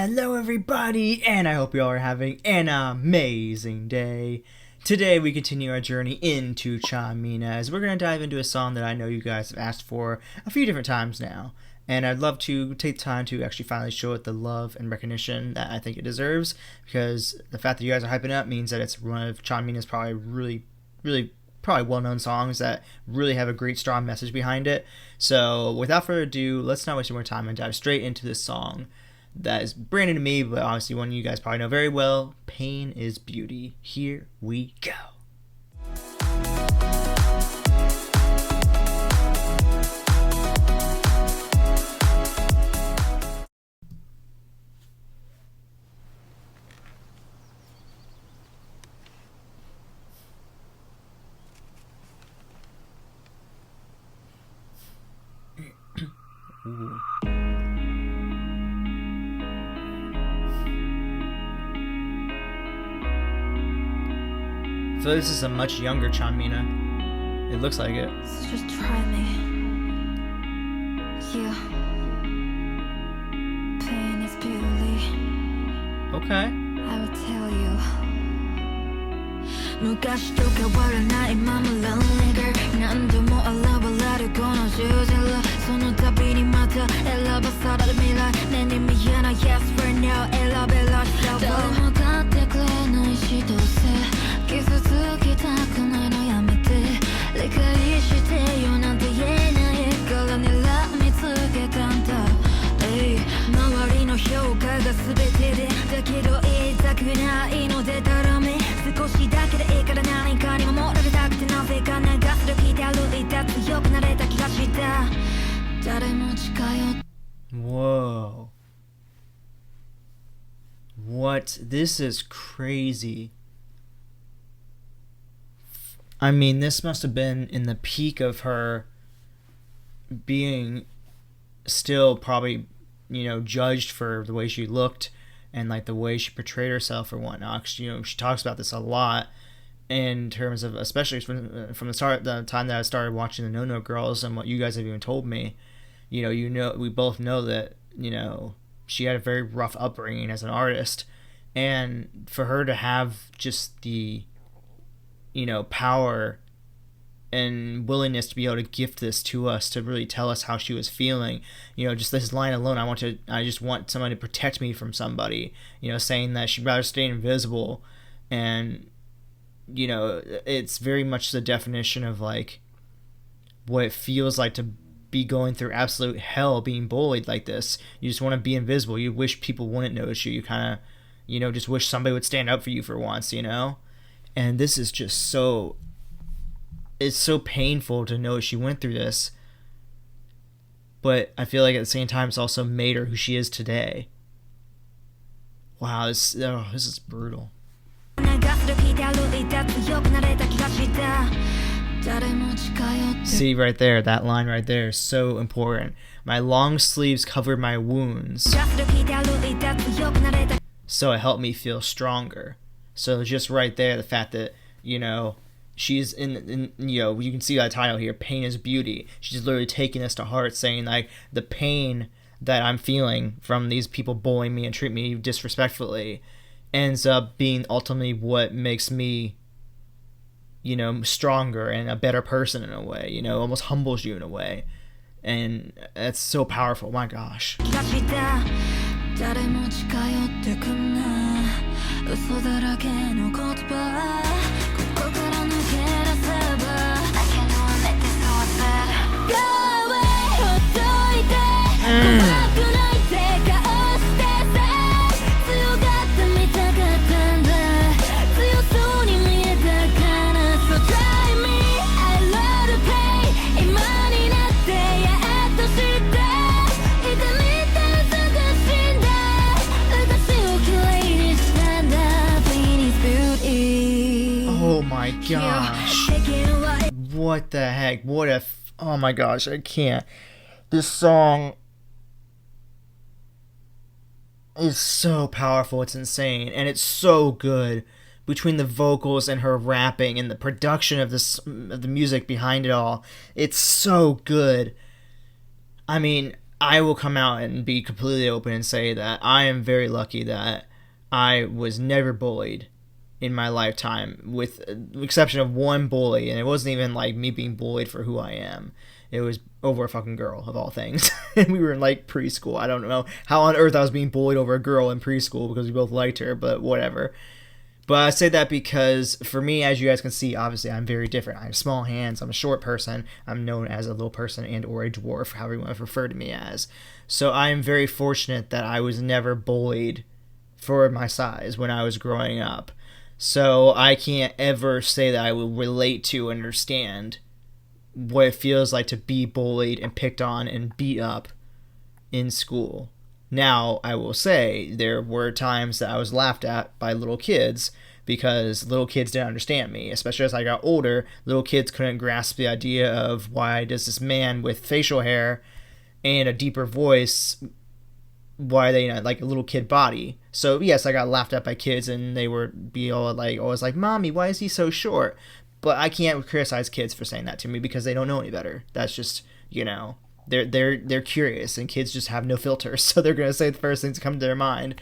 Hello everybody, and I hope you all are having an amazing day. Today we continue our journey into CHANMINA'S. We're going to dive into a song that I know you guys have asked for a few different times now. And I'd love to take time to actually finally show it the love and recognition that I think it deserves. Because the fact that you guys are hyping it up means that it's one of CHANMINA'S probably really probably well-known songs that really have a great strong message behind it. So without further ado, let's not waste more time and dive straight into this song that is brand new to me, but obviously one you guys probably know very well. Pain is Beauty. Here we go. Ooh. I feel like this is a much younger Chanmina. It looks like it. So just try me. Yeah. Pain is beauty. Okay. I will tell you. 昔と変わらないまま Lonely Girl 何度も現れるこの十字路その度にまた選ばされる未来目に見えない Yes for now 選べられた誰も買ってくれないしどうせ傷つきたくないのやめて理解してよなんて言えないから睨みつけたんだ周りの評価が全てでだけど言いたくないのでたらめ少しだけでいいから何かに守られたくてなぜか流すと聞いて歩いた強くなれた気がした誰も近寄って Whoa. What? This is crazy. I mean, this must have been in the peak of her being still probably, judged for the way she looked and like the way she portrayed herself or whatnot. She talks about this a lot in terms of, especially from the time that I started watching the No No Girls and what you guys have even told me. We both know that she had a very rough upbringing as an artist, and for her to have just the power and willingness to be able to gift this to us, to really tell us how she was feeling. Just this line alone, I just want somebody to protect me from somebody, saying that she'd rather stay invisible. And it's very much the definition of like what it feels like to be going through absolute hell, being bullied like this. You just want to be invisible. You wish people wouldn't notice you. You kind of just wish somebody would stand up for you for once. And this is just it's so painful to know she went through this, but I feel like at the same time it's also made her who she is today. Wow, this is brutal. See right there, that line right there is so important. My long sleeves covered my wounds, so it helped me feel stronger. So just right there, the fact that she's in you can see that title here, Pain is Beauty. She's literally taking this to heart, saying like the pain that I'm feeling from these people bullying me and treating me disrespectfully ends up being ultimately what makes me stronger and a better person in a way, almost humbles you in a way. And that's so powerful. My gosh. 誰も近寄ってくんな嘘だらけの言葉ここから抜け出せば I can make this so bad Go away ほっといて怖くないって顔してさ強がってみたかったんだ強そうに見えたから So try me I love the pain 今になってやっと知った痛みって探し Oh my gosh. What the heck? Oh my gosh, I can't. This song is so powerful, it's insane, and it's so good. Between the vocals and her rapping and the production of the music behind it all, it's so good. I mean, I will come out and be completely open and say that I am very lucky that I was never bullied in my lifetime, with the exception of one bully, and it wasn't even like me being bullied for who I am. It was over a fucking girl, of all things. And we were in like preschool. I don't know how on earth I was being bullied over a girl in preschool because we both liked her, but whatever. But I say that because for me, as you guys can see, obviously I'm very different. I have small hands. I'm a short person. I'm known as a little person and or a dwarf, however you want to refer to me as. So I am very fortunate that I was never bullied for my size when I was growing up. So I can't ever say that I will relate to and understand what it feels like to be bullied and picked on and beat up in school. Now, I will say there were times that I was laughed at by little kids because little kids didn't understand me. Especially as I got older, little kids couldn't grasp the idea of why does this man with facial hair and a deeper voice, why they like a little kid body. So yes, I got laughed at by kids and they would be all like, always like, "Mommy, why is he so short?" But I can't criticize kids for saying that to me because they don't know any better. That's just, they're curious, and kids just have no filters, so they're gonna say the first things that come to their mind,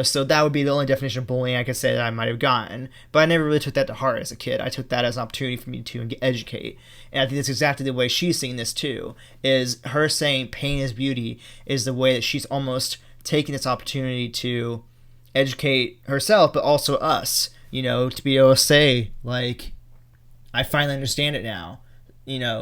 So that would be the only definition of bullying I could say that I might have gotten. But I never really took that to heart as a kid. I took that as an opportunity for me to educate, and I think that's exactly the way she's seeing this too. Is her saying pain is beauty is the way that she's almost taking this opportunity to educate herself, but also us. To be able to say like, I finally understand it now.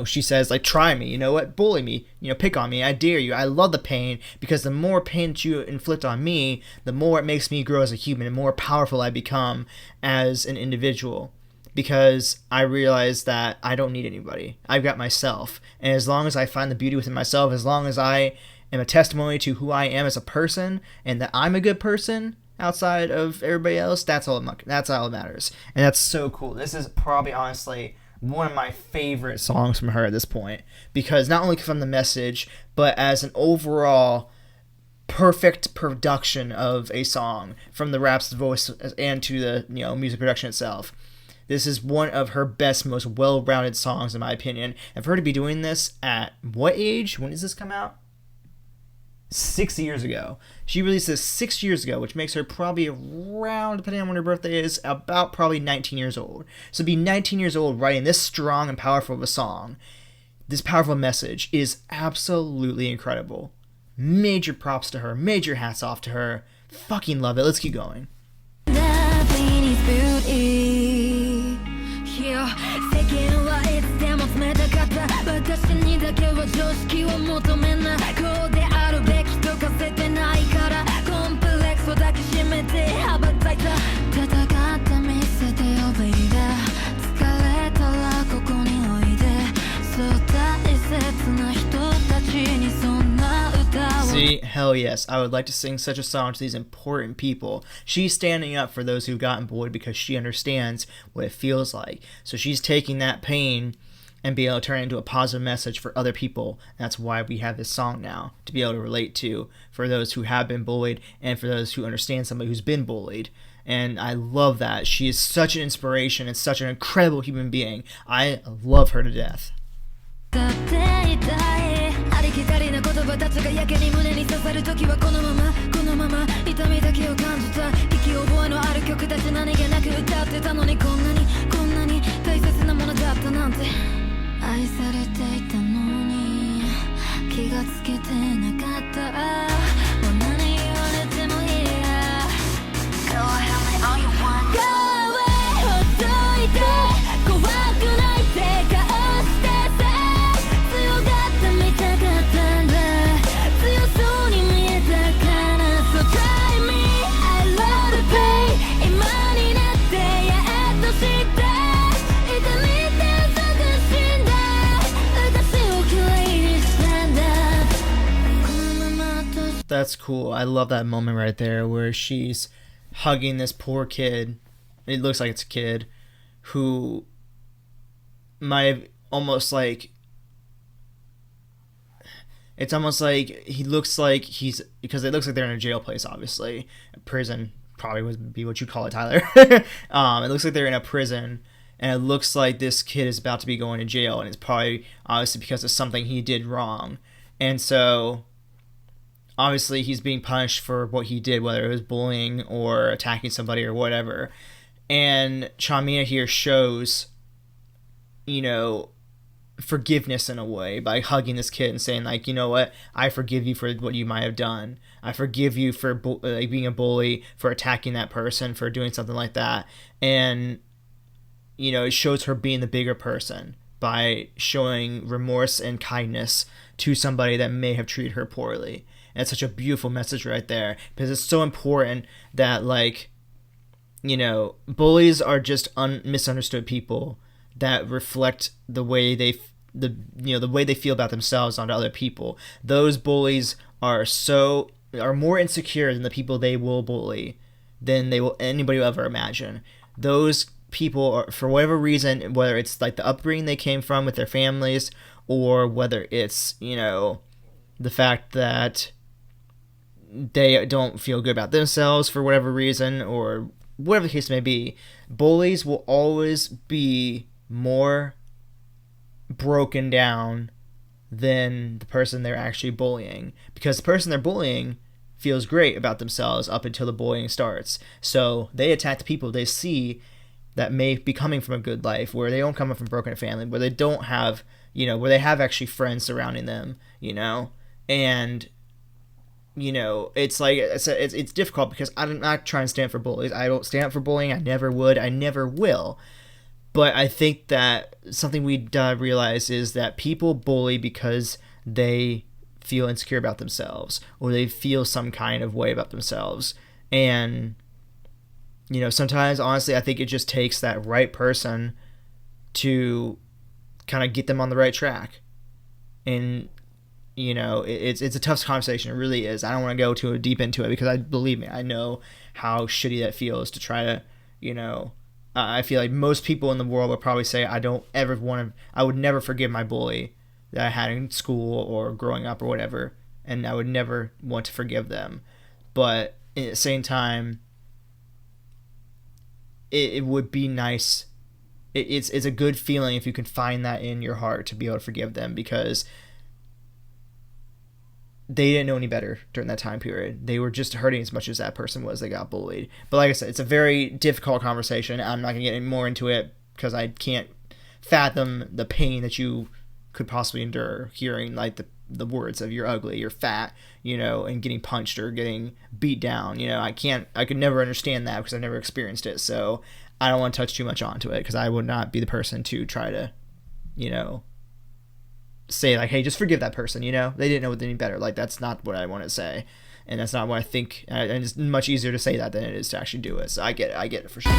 She says, like, try me, bully me, pick on me, I dare you. I love the pain because the more pain that you inflict on me, the more it makes me grow as a human and more powerful I become as an individual. Because I realize that I don't need anybody. I've got myself. And as long as I find the beauty within myself, as long as I am a testimony to who I am as a person and that I'm a good person outside of everybody else, that's all that matters. And that's so cool. This is probably honestly one of my favorite songs from her at this point, because not only from the message, but as an overall perfect production of a song, from the rap's voice and to the music production itself. This is one of her best, most well-rounded songs in my opinion. And for her to be doing this at what age? When does this come out? 6 years ago. She released this 6 years ago, which makes her probably around, depending on when her birthday is, about probably 19 years old. So to be 19 years old writing this strong and powerful of a song, this powerful message, is absolutely incredible. Major props to her. Major hats off to her. Fucking love it. Let's keep going. See, hell yes, I would like to sing such a song to these important people. She's standing up for those who've gotten bullied because she understands what it feels like. So she's taking that pain and be able to turn it into a positive message for other people. That's why we have this song now, to be able to relate to, for those who have been bullied and for those who understand somebody who's been bullied. And I love that. She is such an inspiration and such an incredible human being. I love her to death. 葉たちがやけに胸に刺さる時はこのまま痛みだけを感じた聞き覚えのある曲たち何気なく歌ってたのにこんなに大切なものだったなんて愛されていたのに気がつけてなかったもう何言われてもいいや Go ahead me all you want Go away ほっといて怖くないって顔してさ強がってみたかったんだ強そうに見えたから So try me I love the pain 今になってやっと知った痛みって美しいんだ私を綺麗にしたんだこのままと That's cool. I love that moment right there where she's hugging this poor kid. It looks like it's a kid who might have almost like it's almost like he looks like he's because it looks like they're in a jail place, obviously a prison probably would be what you call it, Tyler. It looks like they're in a prison and it looks like this kid is about to be going to jail, and it's probably obviously because of something he did wrong. And so obviously he's being punished for what he did, whether it was bullying or attacking somebody or whatever. And Chanmina here shows, you know, forgiveness in a way by hugging this kid and saying, like, you know what, I forgive you for what you might have done. I forgive you for like being a bully, for attacking that person, for doing something like that. And, you know, it shows her being the bigger person by showing remorse and kindness to somebody that may have treated her poorly. And it's such a beautiful message right there, because it's so important that, like, you know, bullies are just misunderstood people that reflect the way they the way they feel about themselves onto other people. Those bullies are more insecure than the people they will bully than anybody will ever imagine. Those people are, for whatever reason, whether it's like the upbringing they came from with their families, or whether it's, you know, the fact that they don't feel good about themselves for whatever reason, or whatever the case may be, bullies will always be more broken down than the person they're actually bullying, because the person they're bullying feels great about themselves up until the bullying starts. So they attack the people they see that may be coming from a good life, where they don't come from a broken family, where they don't have, you know, where they have actually friends surrounding them, you know. And, you know, it's like, it's difficult, because I'm not trying to stand for bullies. I don't stand up for bullying. I never would. I never will. But I think that something we realize is that people bully because they feel insecure about themselves, or they feel some kind of way about themselves. And, you know, sometimes, honestly, I think it just takes that right person to kind of get them on the right track. And, you know, it's a tough conversation. It really is. I don't want to go too deep into it, because believe me, I know how shitty that feels to try to, you know, I feel like most people in the world would probably say, I would never forgive my bully that I had in school or growing up or whatever, and I would never want to forgive them. But at the same time, it would be nice. It's a good feeling if you can find that in your heart to be able to forgive them, because they didn't know any better during that time period. They were just hurting as much as that person was that got bullied. But like I said, it's a very difficult conversation. I'm not going to get any more into it, because I can't fathom the pain that you could possibly endure hearing, like, the words of "you're ugly," "you're fat," you know, and getting punched or getting beat down. You know, I could never understand that, because I've never experienced it. So I don't want to touch too much onto it, because I would not be the person to try to, you know, say, like, hey, just forgive that person, you know, they didn't know any better. Like, that's not what I want to say, and that's not what I think. And it's much easier to say that than it is to actually do it. So I get it for sure.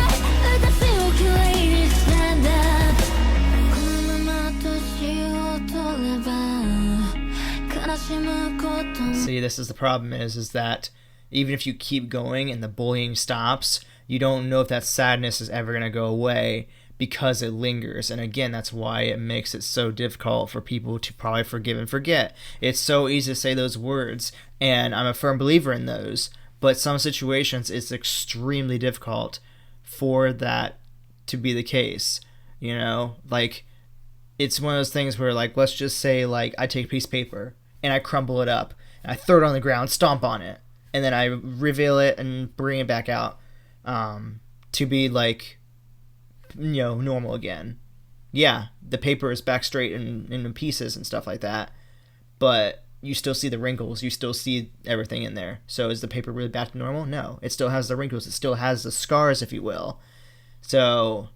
See, this is the problem, is that even if you keep going and the bullying stops, you don't know if that sadness is ever going to go away, because it lingers. And again, that's why it makes it so difficult for people to probably forgive and forget. It's so easy to say those words, and I'm a firm believer in those, but some situations it's extremely difficult for that to be the case. You know, like, it's one of those things where, like, let's just say, like, I take a piece of paper and I crumble it up and I throw it on the ground, stomp on it, and then I reveal it and bring it back out to be, like, you know, normal again. Yeah, the paper is back straight in pieces and stuff like that, but you still see the wrinkles, you still see everything in there. So is the paper really back to normal? No, it still has the wrinkles, it still has the scars, if you will. So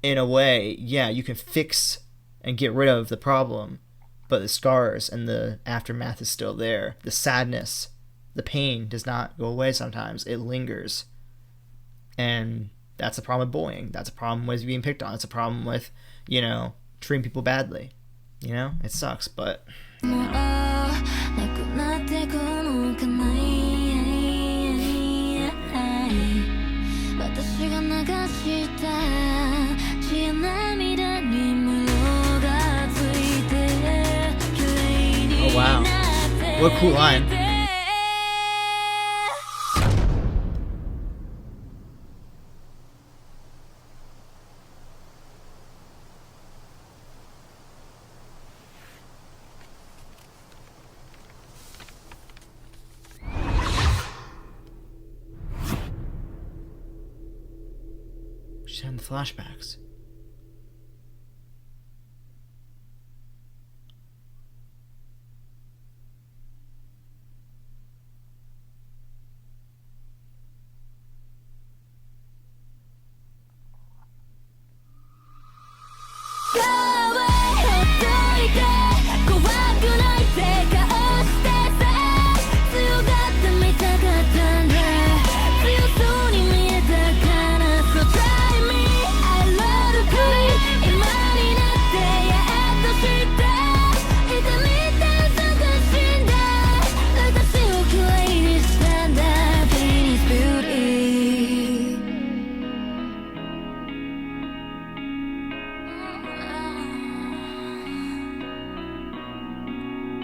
in a way, yeah, you can fix and get rid of the problem, but the scars and the aftermath is still there. The sadness, the pain does not go away sometimes. It lingers. And that's a problem with bullying. That's a problem with being picked on. It's a problem with, you know, treating people badly. You know, it sucks, but... Oh, wow. What a cool line. She's having the flashbacks.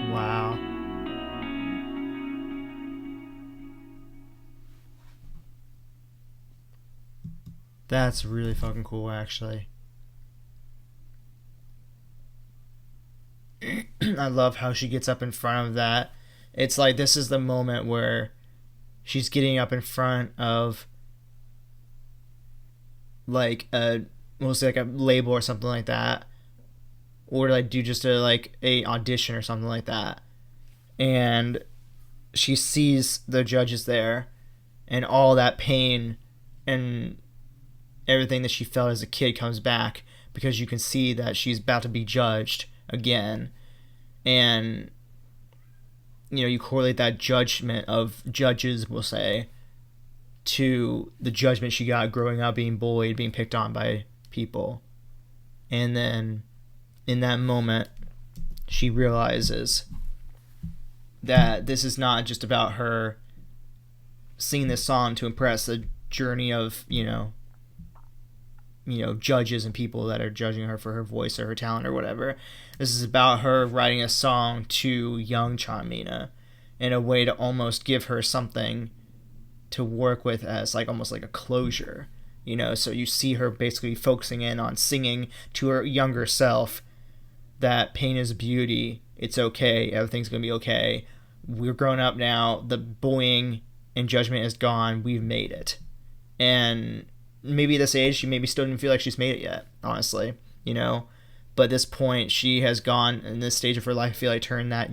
Wow. That's really fucking cool, actually. I love how she gets up in front of that. It's like this is the moment where she's getting up in front of like a mostly like a label or something like that, or like do just a audition or something like that, and she sees the judges there, and all that pain and everything that she felt as a kid comes back because you can see that she's about to be judged again, and you correlate that judgment of judges, we'll say, to the judgment she got growing up being bullied, being picked on by people. And then in that moment she realizes that this is not just about her singing this song to impress the journey of judges and people that are judging her for her voice or her talent or whatever. This is about her writing a song to young Chanmina in a way to almost give her something to work with as almost like a closure. So you see her basically focusing in on singing to her younger self that pain is beauty, it's okay, everything's gonna be okay, we're grown up now, the bullying and judgment is gone, we've made it. And maybe at this age she maybe still didn't feel like she's made it yet, honestly, but at this point she has gone, in this stage of her life, I feel like turned that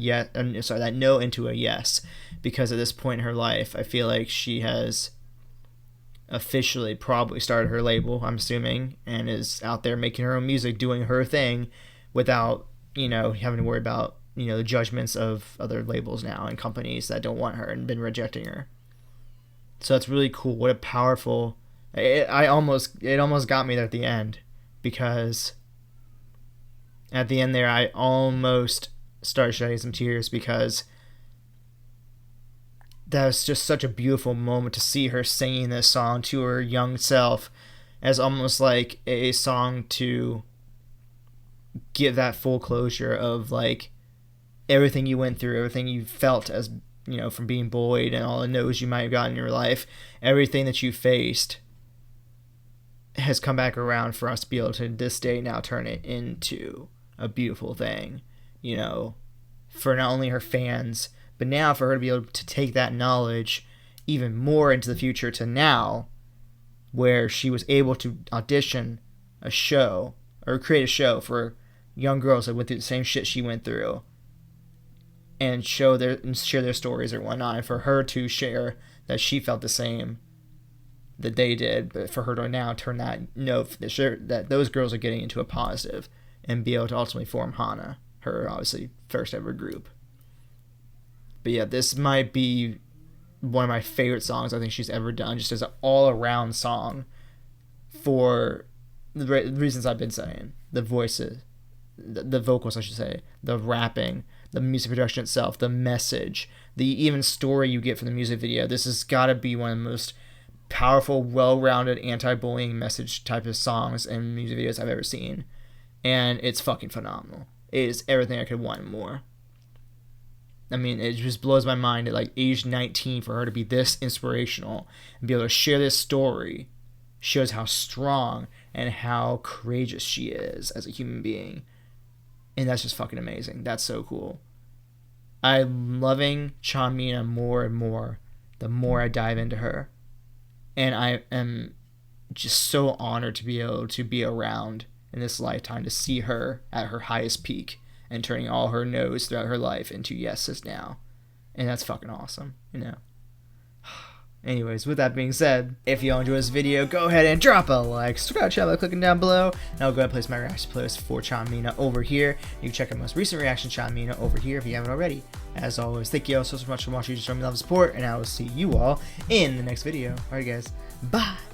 no into a yes, because at this point in her life I feel like she has officially probably started her label, I'm assuming, and is out there making her own music, doing her thing without having to worry about the judgments of other labels now and companies that don't want her and been rejecting her. So it's really cool. What a powerful... It almost got me there at the end, because at the end there I almost started shedding some tears, because that was just such a beautiful moment to see her singing this song to her young self as almost like a song to give that full closure of everything you went through, everything you felt as from being bullied and all the no's you might have gotten in your life, everything that you faced has come back around for us to be able to this day now turn it into a beautiful thing, for not only her fans, but now for her to be able to take that knowledge even more into the future to now, where she was able to audition a show or create a show for young girls that went through the same shit she went through, and share their stories or whatnot, and for her to share that she felt the same that they did, but for her to now turn that note that those girls are getting into a positive and be able to ultimately form Hana, her obviously first ever group. But yeah, this might be one of my favorite songs I think she's ever done, just as an all-around song, for the reasons I've been saying. The voices, the vocals, I should say, the rapping, the music production itself, the message, the even story you get from the music video. This has got to be one of the most powerful, well-rounded, anti-bullying message type of songs and music videos I've ever seen. And it's fucking phenomenal. It is everything I could want and more. I mean, it just blows my mind at age 19 for her to be this inspirational and be able to share this story shows how strong and how courageous she is as a human being. And that's just fucking amazing. That's so cool. I'm loving Chanmina more and more the more I dive into her. And I am just so honored to be able to be around in this lifetime, to see her at her highest peak and turning all her no's throughout her life into yeses now. And that's fucking awesome, you know. Anyways, with that being said, if you all enjoyed this video, go ahead and drop a like, subscribe to the channel by clicking down below, and I'll go ahead and place my reaction playlist for CHANMINA over here. You can check out my most recent reaction to CHANMINA over here if you haven't already. As always, thank you all so much for watching, just showing me love and support, and I will see you all in the next video. Alright guys, bye!